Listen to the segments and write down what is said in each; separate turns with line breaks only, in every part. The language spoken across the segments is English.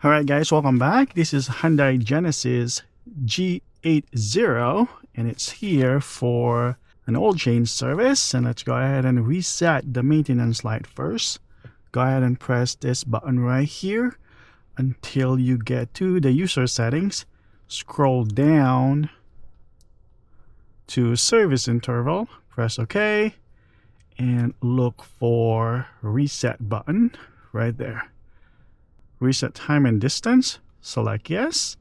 Alright guys, welcome back. This is Hyundai Genesis G80 and it's here for an oil change service. And let's go ahead and reset the maintenance light first. Go ahead and press this button right here until you get to the user settings. Scroll down to service interval, press OK, and look for reset button right there. Reset time and distance, select yes,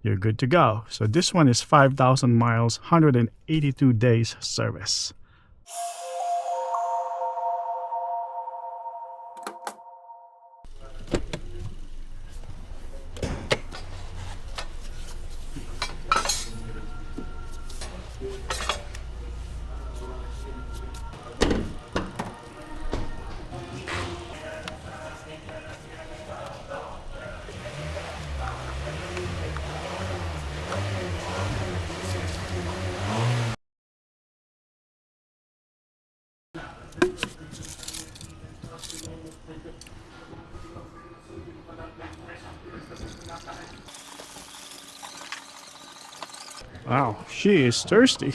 you're good to go. So this one is 5,000 miles, 182 days service. Wow, she is thirsty.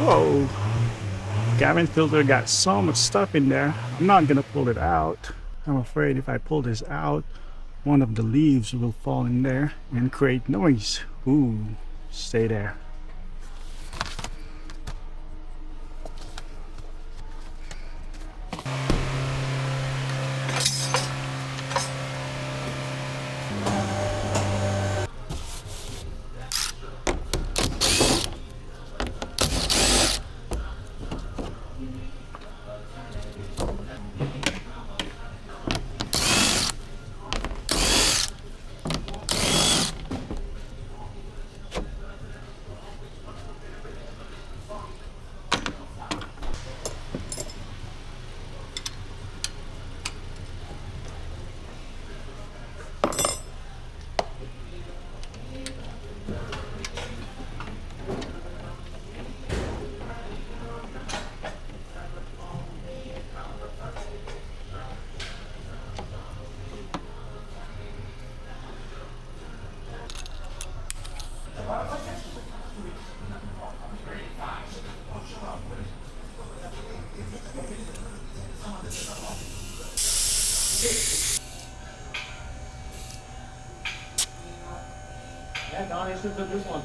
Whoa, cabin filter got so much stuff in there. I'm not gonna pull it out. I'm afraid if I pull this out, one of the leaves will fall in there and create noise. Ooh, stay there.
Yeah, Don, I should have this one.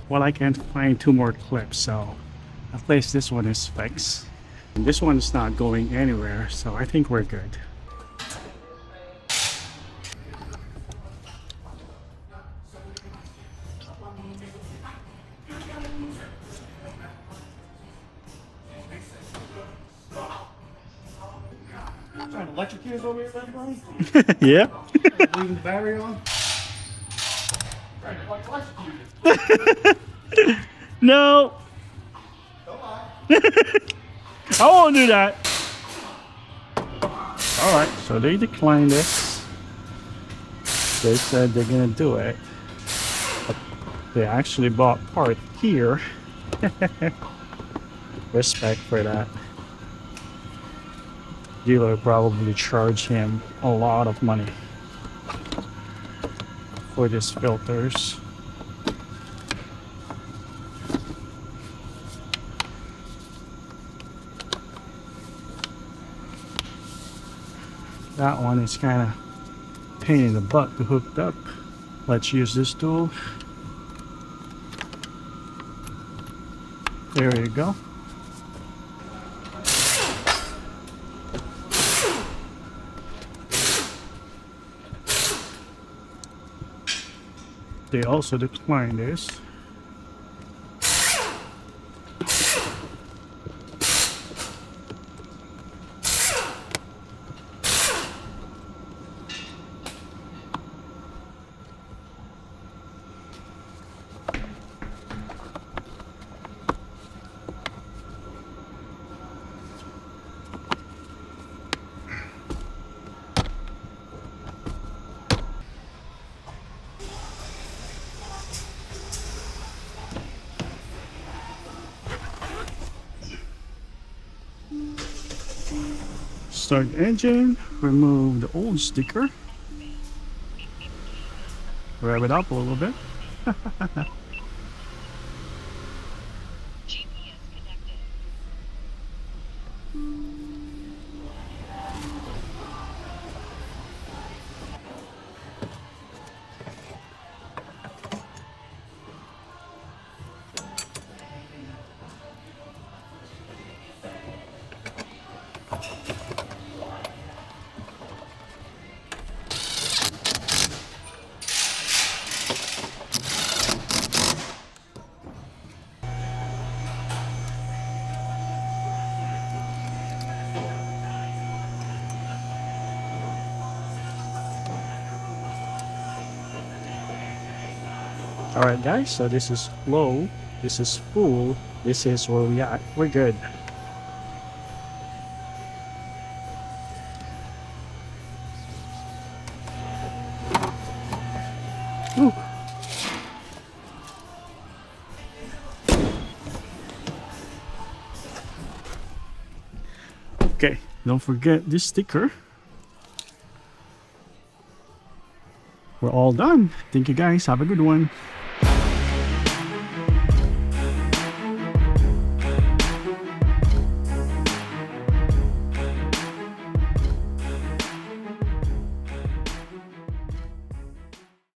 Well, I can't find two more clips, so at least this one is fixed. And this one is not going anywhere, so I think we're good.
Trying to electrocute us over here, buddy?
Yeah.
Leaving the battery on? Trying to electrocute it.
No. I won't do that. All right, so they declined this. They said they're gonna do it, but they actually bought part here. Respect for that. Dealer probably charged him a lot of money for these filters. That one is kind of pain in the butt to hook up. Let's use this tool. There you go. They also declined this. Start the engine, remove the old sticker, rev it up a little bit. Alright guys, so this is low, this is full, this is where we at. We're good. Ooh. Okay, don't forget this sticker. We're all done. Thank you guys. Have a good one.